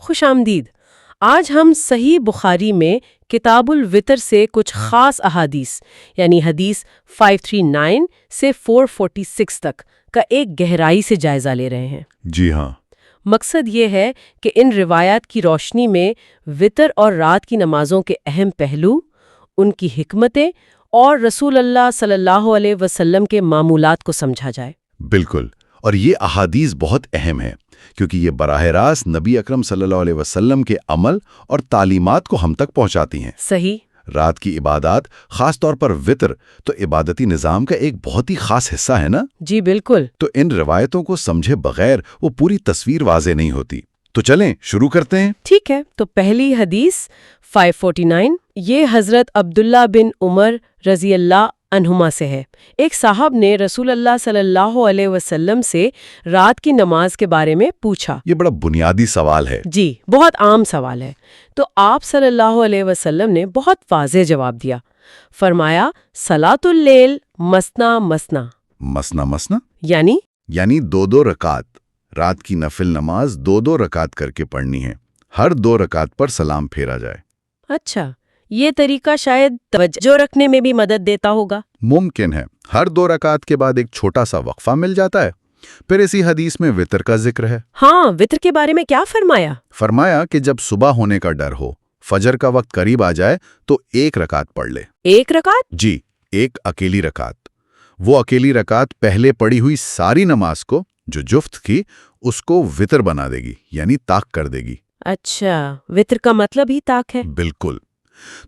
خوش آمدید۔ آج ہم صحیح بخاری میں کتاب الوتر سے کچھ خاص احادیث یعنی حدیث 539 سے 446 تک کا ایک گہرائی سے جائزہ لے رہے ہیں۔ جی ہاں، مقصد یہ ہے کہ ان روایات کی روشنی میں وتر اور رات کی نمازوں کے اہم پہلو، ان کی حکمتیں اور رسول اللہ صلی اللہ علیہ وسلم کے معمولات کو سمجھا جائے۔ بالکل، اور یہ احادیث بہت اہم ہے کیونکہ یہ براہ راست نبی اکرم صلی اللہ علیہ وسلم کے عمل اور تعلیمات کو ہم تک پہنچاتی ہیں۔ صحیح۔ رات کی عبادات، خاص طور پر وتر، تو عبادتی نظام کا ایک بہت ہی خاص حصہ ہے نا؟ جی بالکل۔ تو ان روایتوں کو سمجھے بغیر وہ پوری تصویر واضح نہیں ہوتی۔ تو چلیں شروع کرتے ہیں۔ ٹھیک ہے، تو پہلی حدیث 549 یہ حضرت عبداللہ بن عمر رضی اللہ عنہما سے ہے۔ ایک صاحب نے رسول اللہ صلی اللہ علیہ وسلم سے رات کی نماز کے بارے میں پوچھا۔ یہ بڑا بنیادی سوال ہے۔ جی، بہت عام سوال ہے۔ تو آپ صلی اللہ علیہ وسلم نے بہت واضح جواب دیا۔ فرمایا صلاۃ اللیل مثنا مثنا۔ مثنا مثنا یعنی دو رکعت۔ رات کی نفل نماز دو رکعت کر کے پڑھنی ہے، ہر 2 رکعت پر سلام پھیرا جائے۔ اچھا، یہ طریقہ شاید توجہ رکھنے میں بھی مدد دیتا ہوگا۔ ممکن ہے، ہر 2 رکعت کے بعد ایک چھوٹا سا وقفہ مل جاتا ہے۔ پھر اسی حدیث میں وتر کا ذکر ہے۔ ہاں، وتر کے بارے میں کیا فرمایا؟ فرمایا کہ جب صبح ہونے کا ڈر ہو، فجر کا وقت قریب آ جائے تو 1 رکعت پڑھ لے۔ 1 رکعت؟ جی، ایک اکیلی رکعت۔ وہ اکیلی رکعت پہلے پڑھی ہوئی ساری نماز کو جو جفت کی اس کو وتر بنا دے گی، یعنی طاق کر دے گی۔ اچھا، وتر کا مطلب ہی طاق ہے۔ بالکل۔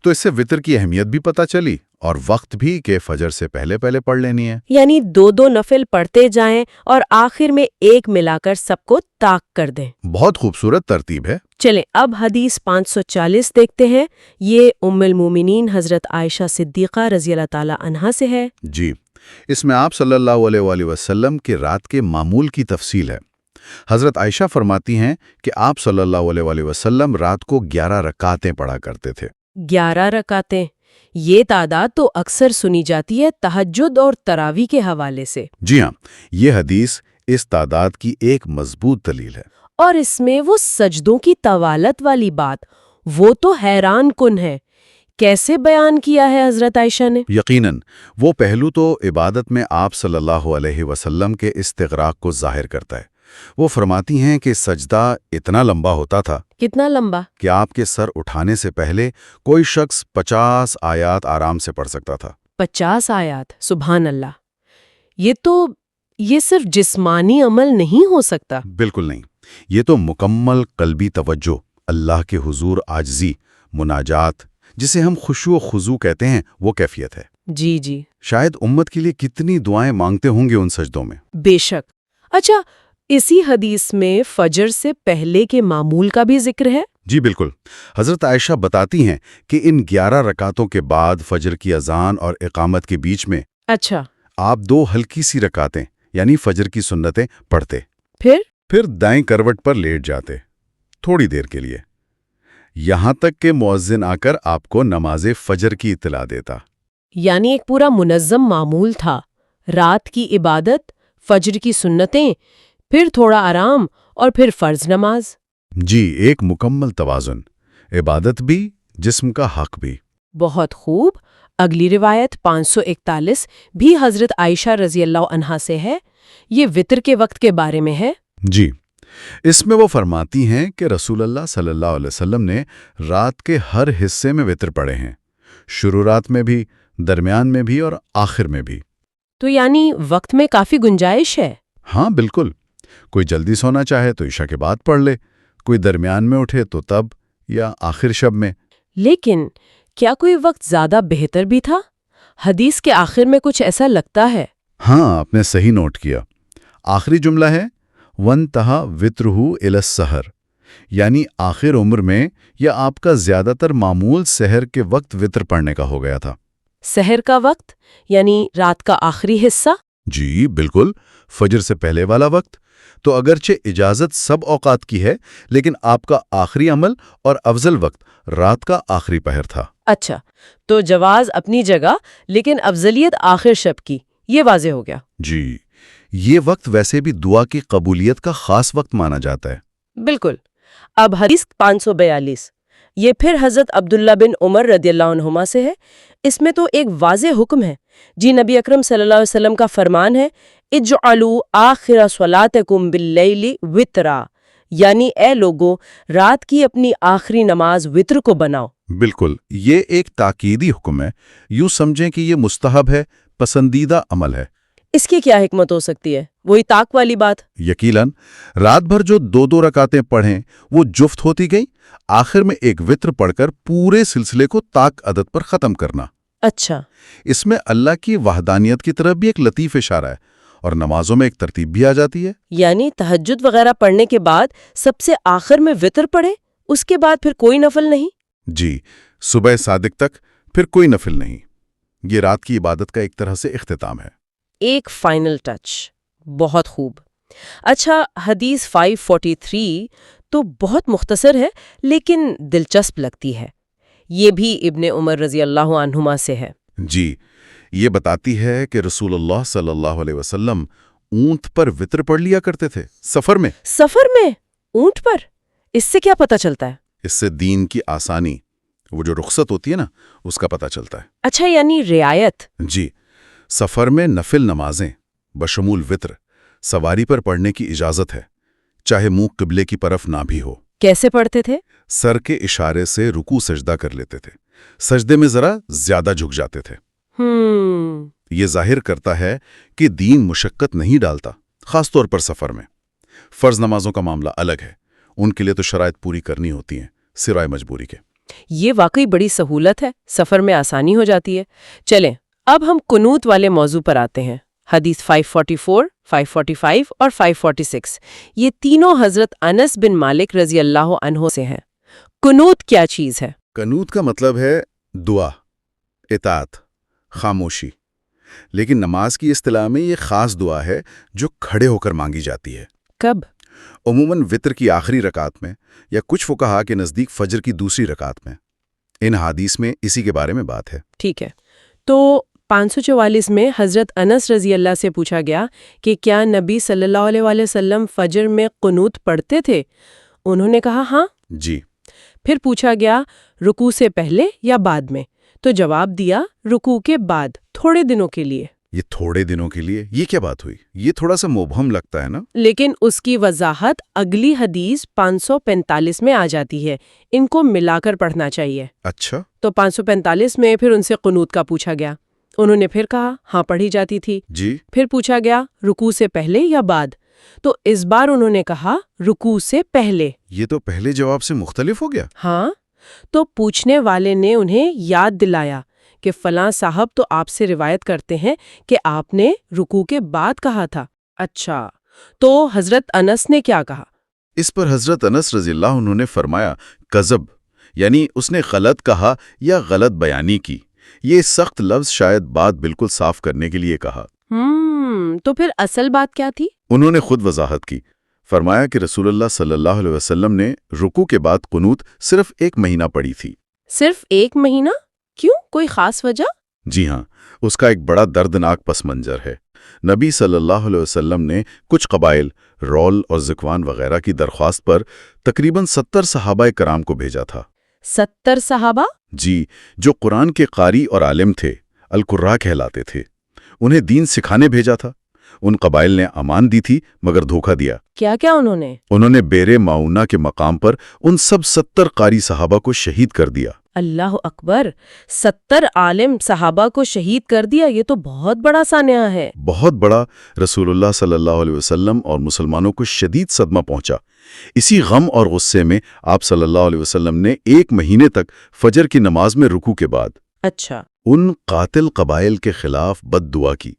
تو اس سے وتر کی اہمیت بھی پتہ چلی اور وقت بھی کہ فجر سے پہلے پڑھ لینی ہے۔ یعنی 2 نفل پڑھتے جائیں اور آخر میں ایک ملا کر سب کو طاق کر دیں۔ بہت خوبصورت ترتیب ہے۔ چلیں اب حدیث 540 دیکھتے ہیں۔ یہ ام المومنین حضرت عائشہ صدیقہ رضی اللہ تعالی عنہا سے ہے۔ جی، اس میں آپ صلی اللہ علیہ وآلہ وسلم کے رات کے معمول کی تفصیل ہے۔ حضرت عائشہ فرماتی ہیں کہ آپ صلی اللہ علیہ وآلہ وسلم رات کو 11 رکعتیں پڑھا کرتے تھے۔ 11 رکعتیں، یہ تعداد تو اکثر سنی جاتی ہے تہجد اور تراویح کے حوالے سے۔ جی ہاں، یہ حدیث اس تعداد کی ایک مضبوط دلیل ہے۔ اور اس میں وہ سجدوں کی طوالت والی بات، وہ تو حیران کن ہے۔ کیسے بیان کیا ہے حضرت عائشہ نے؟ یقیناً وہ پہلو تو عبادت میں آپ صلی اللہ علیہ وسلم کے استغراق کو ظاہر کرتا ہے۔ وہ فرماتی ہیں کہ سجدہ اتنا لمبا ہوتا تھا۔ کتنا لمبا؟ کہ آپ کے سر اٹھانے سے پہلے کوئی شخص 50 آیات آرام سے پڑھ سکتا تھا۔ 50 آیات، سبحان اللہ! یہ صرف جسمانی عمل نہیں ہو سکتا۔ بالکل نہیں، یہ تو مکمل قلبی توجہ، اللہ کے حضور عاجزی، مناجات، جسے ہم خشوع و خضوع کہتے ہیں، وہ کیفیت ہے۔ جی جی، شاید امت کے لیے کتنی دعائیں مانگتے ہوں گے ان سجدوں میں۔ بے شک۔ اچھا، اسی حدیث میں فجر سے پہلے کے معمول کا بھی ذکر ہے؟ جی بالکل، حضرت عائشہ بتاتی ہیں کہ ان 11 رکعتوں کے بعد فجر کی اذان اور اقامت کے بیچ میں اچھا، آپ 2 ہلکی سی رکعتیں یعنی فجر کی سنتیں پڑھتے، پھر دائیں کروٹ پر لیٹ جاتے تھوڑی دیر کے لیے، یہاں تک کہ مؤذن آ کر آپ کو نماز فجر کی اطلاع دیتا۔ یعنی ایک پورا منظم معمول تھا، رات کی عبادت، فجر کی سنتیں، پھر تھوڑا آرام اور پھر فرض نماز۔ جی، ایک مکمل توازن، عبادت بھی، جسم کا حق بھی۔ بہت خوب۔ اگلی روایت 541 بھی حضرت عائشہ رضی اللہ عنہا سے ہے۔ یہ وتر کے وقت کے بارے میں ہے۔ جی، اس میں وہ فرماتی ہیں کہ رسول اللہ صلی اللہ علیہ وسلم نے رات کے ہر حصے میں وتر پڑھے ہیں، شروع رات میں بھی، درمیان میں بھی اور آخر میں بھی۔ تو یعنی وقت میں کافی گنجائش ہے۔ ہاں بالکل، کوئی جلدی سونا چاہے تو عشاء کے بعد پڑھ لے، کوئی درمیان میں اٹھے تو تب، یا آخر شب میں۔ لیکن کیا کوئی وقت زیادہ بہتر بھی تھا؟ حدیث کے آخر میں کچھ ایسا لگتا ہے۔ ہاں، آپ نے صحیح نوٹ کیا۔ آخری جملہ ہے وَانْتَهَا وِتْرُهُ إِلَى السَّحَرِ، یعنی آخر عمر میں یا آپ کا زیادہ تر معمول سحر کے وقت وتر پڑھنے کا ہو گیا تھا۔ سحر کا وقت یعنی رات کا آخری حصہ؟ جی بالکل، فجر سے پہلے والا وقت۔ تو اگرچہ اجازت سب اوقات کی ہے، لیکن آپ کا آخری عمل اور افضل وقت رات کا آخری پہر تھا۔ اچھا، تو جواز اپنی جگہ لیکن افضلیت آخر شب کی، یہ واضح ہو گیا۔ جی، یہ وقت ویسے بھی دعا کی قبولیت کا خاص وقت مانا جاتا ہے۔ بالکل، اب حدیث 542 یہ پھر حضرت عبداللہ بن عمر رضی اللہ عنہما سے ہے۔ اس میں تو ایک واضح حکم ہے جی، نبی اکرم صلی اللہ علیہ وسلم کا فرمان ہے اجعلوا آخر صلاتکم باللیل وترا، یعنی اے لوگوں رات کی اپنی آخری نماز وتر کو بناؤ۔ بالکل، یہ ایک تاکیدی حکم ہے۔ یوں سمجھیں کہ یہ مستحب ہے، پسندیدہ عمل ہے۔ اس کی کیا حکمت ہو سکتی ہے؟ وہی طاق والی بات۔ یقیناً رات بھر جو دو رکعتیں پڑھیں وہ جفت ہوتی گئیں، آخر میں ایک وتر پڑھ کر پورے سلسلے کو طاق عدد پر ختم کرنا۔ اچھا، اس میں اللہ کی وحدانیت کی طرف بھی ایک لطیف اشارہ ہے، اور نمازوں میں ایک ترتیب بھی آ جاتی ہے۔ یعنی تہجد وغیرہ پڑھنے کے بعد سب سے آخر میں وتر پڑھے، اس کے بعد پھر کوئی نفل نہیں؟ جی، صبح صادق تک پھر کوئی نفل نہیں۔ یہ رات کی عبادت کا ایک طرح سے اختتام ہے۔ ایک فائنل ٹچ، بہت خوب۔ اچھا، حدیث 543 تو بہت مختصر ہے لیکن دلچسپ لگتی ہے۔ یہ بھی ابن عمر رضی اللہ عنہما سے ہے۔ جی، یہ بتاتی ہے کہ رسول اللہ صلی اللہ علیہ وسلم اونٹ پر وتر پڑھ لیا کرتے تھے سفر میں۔ سفر میں اونٹ پر؟ اس سے کیا پتہ چلتا ہے؟ اس سے دین کی آسانی، وہ جو رخصت ہوتی ہے نا، اس کا پتہ چلتا ہے۔ اچھا، یعنی رعایت۔ جی، سفر میں نفل نمازیں بشمول وتر سواری پر پڑھنے کی اجازت ہے، چاہے منہ قبلے کی طرف نہ بھی ہو۔ کیسے پڑھتے تھے؟ سر کے اشارے سے رکوع سجدہ کر لیتے تھے، سجدے میں ذرا زیادہ جھک جاتے تھے۔ یہ ظاہر کرتا ہے کہ دین مشقت نہیں ڈالتا، خاص طور پر سفر میں۔ فرض نمازوں کا معاملہ الگ ہے، ان کے لیے تو شرائط پوری کرنی ہوتی ہیں سوائے مجبوری کے۔ یہ واقعی بڑی سہولت ہے، سفر میں آسانی ہو جاتی ہے۔ چلیں اب ہم قنوت والے موضوع پر آتے ہیں۔ حدیث 544، 545 اور 546 یہ تینوں حضرت انس بن مالک رضی اللہ عنہ سے ہیں۔ قنوت کیا چیز ہے؟ قنوت کا مطلب ہے دعا، اطاعت، خاموشی، لیکن نماز کی اصطلاح میں یہ خاص دعا ہے جو کھڑے ہو کر مانگی جاتی ہے۔ کب؟ عموماً وتر کی آخری رکعت میں، یا کچھ فقہا کے نزدیک فجر کی دوسری رکعت میں۔ ان حدیث میں اسی کے بارے میں بات ہے۔ ٹھیک ہے، تو 544 میں حضرت انس رضی اللہ سے پوچھا گیا کہ کیا نبی صلی اللہ علیہ وسلم فجر میں قنوت پڑھتے تھے؟ انہوں نے کہا ہاں۔ جی۔ پھر پوچھا گیا رکوع سے پہلے یا بعد میں؟ تو جواب دیا رکوع کے بعد، تھوڑے دنوں کے لیے۔ یہ تھوڑے دنوں کے لیے، یہ کیا بات ہوئی؟ یہ تھوڑا سا مبہم لگتا ہے نا؟ لیکن اس کی وضاحت اگلی حدیث 545 میں آ جاتی ہے، ان کو ملا کر پڑھنا چاہیے۔ اچھا۔ تو 545 میں پھر ان سے قنوت کا پوچھا گیا، انہوں نے پھر کہا ہاں پڑھی جاتی تھی۔ جی۔ پھر پوچھا گیا رکوع سے پہلے یا بعد؟ تو اس بار انہوں نے کہا رکوع سے پہلے۔ یہ تو پہلے جواب سے مختلف ہو گیا۔ ہاں، تو پوچھنے والے نے انہیں یاد دلایا کہ فلاں صاحب تو آپ سے روایت کرتے ہیں کہ آپ نے رکوع کے بعد کہا تھا۔ اچھا، تو حضرت انس نے کیا کہا؟ اس پر حضرت انس رضی اللہ عنہ نے فرمایا کذب، یعنی اس نے غلط کہا یا غلط بیانی کی۔ یہ سخت لفظ شاید بات بالکل صاف کرنے کے لیے کہا۔ تو پھر اصل بات کیا تھی؟ انہوں نے خود وضاحت کی، فرمایا کہ رسول اللہ صلی اللہ علیہ وسلم نے رکوع کے بعد قنوت صرف 1 مہینہ پڑھی تھی۔ صرف 1 مہینہ؟ کیوں، کوئی خاص وجہ؟ جی ہاں، اس کا ایک بڑا دردناک پس منظر ہے۔ نبی صلی اللہ علیہ وسلم نے کچھ قبائل، رول اور ذکوان وغیرہ کی درخواست پر تقریباً 70 صحابہ کرام کو بھیجا تھا۔ 70 صحابہ؟ جی، جو قرآن کے قاری اور عالم تھے، القراء کہلاتے تھے۔ انہیں دین سکھانے بھیجا تھا۔ ان قبائل نے امان دی تھی مگر دھوکہ دیا۔ کیا کیا انہوں نے بیر معونہ کے مقام پر ان سب 70 قاری صحابہ کو شہید کر دیا۔ اللہ اکبر، 70 عالم صحابہ کو شہید کر دیا، یہ تو بہت بڑا سانحہ ہے۔ بہت بڑا۔ رسول اللہ صلی اللہ علیہ وسلم اور مسلمانوں کو شدید صدمہ پہنچا۔ اسی غم اور غصے میں آپ صلی اللہ علیہ وسلم نے 1 مہینے تک فجر کی نماز میں رکوع کے بعد اچھا ان قاتل قبائل کے خلاف بد دعا کی۔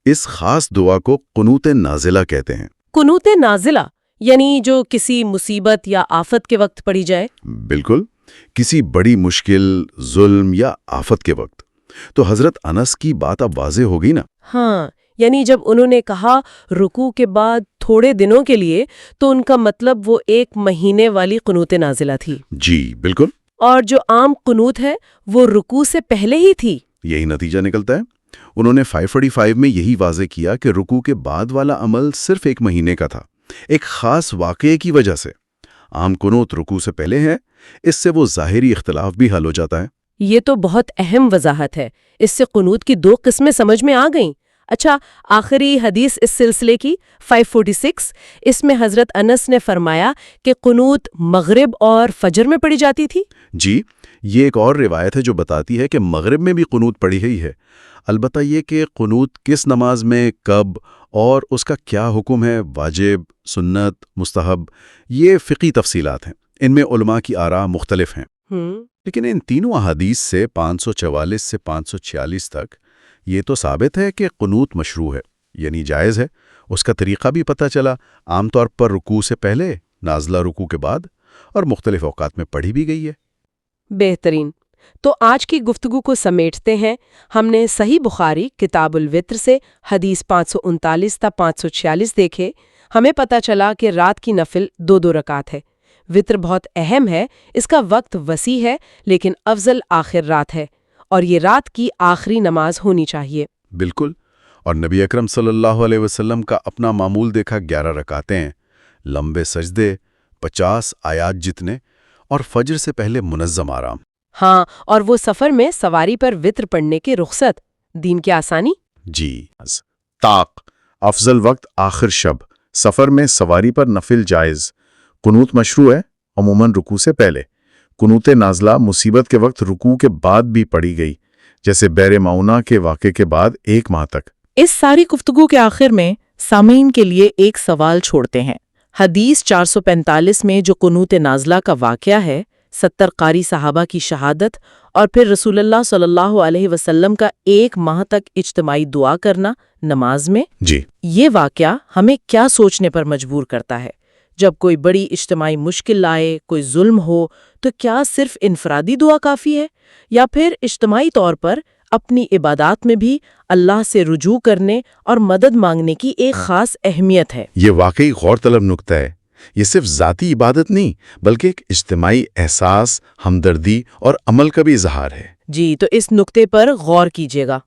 اس خاص دعا کو قنوت نازلہ کہتے ہیں۔ قنوت نازلہ یعنی جو کسی مصیبت یا آفت کے وقت پڑھی جائے؟ بالکل، کسی بڑی مشکل، ظلم یا آفت کے وقت۔ تو حضرت انس کی بات اب واضح ہو گئی نا؟ ہاں، یعنی جب انہوں نے کہا رکوع کے بعد تھوڑے دنوں کے لیے تو ان کا مطلب وہ 1 مہینے والی قنوت نازلہ تھی۔ جی بالکل۔ اور جو عام قنوت ہے وہ رکوع سے پہلے ہی تھی۔ یہی نتیجہ نکلتا ہے۔ انہوں نے 545 میں یہی واضح کیا کہ رکوع کے بعد والا عمل صرف 1 مہینے کا تھا، ایک خاص واقعے کی وجہ سے۔ عام قنوت رکوع سے پہلے ہے، اس سے وہ ظاہری اختلاف بھی حل ہو جاتا ہے۔ یہ تو بہت اہم وضاحت ہے۔ اس سے قنوت کی 2 قسمیں سمجھ میں آ گئیں۔ اچھا، آخری حدیث اس سلسلے کی 546، اس میں حضرت انس نے فرمایا کہ قنوت مغرب اور فجر میں پڑھی جاتی تھی۔ جی، یہ ایک اور روایت ہے جو بتاتی ہے کہ مغرب میں بھی قنوت پڑھی گئی ہے۔ البتہ یہ کہ قنوت کس نماز میں، کب اور اس کا کیا حکم ہے، واجب، سنت، مستحب، یہ فقہی تفصیلات ہیں۔ ان میں علماء کی آراء مختلف ہیں۔ لیکن ان تینوں احادیث سے 544 سے 546 تک یہ تو ثابت ہے کہ قنوت مشروع ہے، یعنی جائز ہے۔ اس کا طریقہ بھی پتہ چلا، عام طور پر رکوع سے پہلے، نازلہ رکوع کے بعد، اور مختلف اوقات میں پڑھی بھی گئی ہے۔ بہترین۔ تو آج کی گفتگو کو سمیٹتے ہیں۔ ہم نے صحیح بخاری کتاب الوتر سے حدیث 539 تا 546 دیکھے۔ ہمیں پتہ چلا کہ رات کی نفل 2 رکعت ہے۔ وتر بہت اہم ہے، اس کا وقت وسیع ہے، لیکن افضل آخر رات ہے، اور یہ رات کی آخری نماز ہونی چاہیے۔ بالکل، اور نبی اکرم صلی اللہ علیہ وسلم کا اپنا معمول دیکھا 11 رکعتیں ہیں، لمبے سجدے، 50 آیات جتنے، اور فجر سے پہلے منظم آرام۔ ہاں، اور وہ سفر میں سواری پر وتر پڑھنے کی رخصت، دین کی آسانی۔ جی، طاق افضل وقت آخر شب، سفر میں سواری پر نفل جائز، قنوت مشروع ہے، عموماً رکوع سے پہلے۔ قنوت نازلہ مصیبت کے وقت رکوع کے بعد بھی پڑھی گئی، جیسے بئر معونہ کے واقعے کے بعد 1 ماہ تک۔ اس ساری گفتگو کے آخر میں سامعین کے لیے ایک سوال چھوڑتے ہیں۔ حدیث 445 میں جو قنوت نازلہ کا واقعہ ہے، 70 قاری صحابہ کی شہادت اور پھر رسول اللہ صلی اللہ علیہ وسلم کا 1 ماہ تک اجتماعی دعا کرنا نماز میں، جی، یہ واقعہ ہمیں کیا سوچنے پر مجبور کرتا ہے؟ جب کوئی بڑی اجتماعی مشکل آئے، کوئی ظلم ہو، تو کیا صرف انفرادی دعا کافی ہے، یا پھر اجتماعی طور پر اپنی عبادات میں بھی اللہ سے رجوع کرنے اور مدد مانگنے کی ایک خاص اہمیت ہے؟ یہ واقعی غور طلب نکتہ ہے۔ یہ صرف ذاتی عبادت نہیں، بلکہ ایک اجتماعی احساس، ہمدردی اور عمل کا بھی اظہار ہے۔ جی، تو اس نکتے پر غور کیجیے گا۔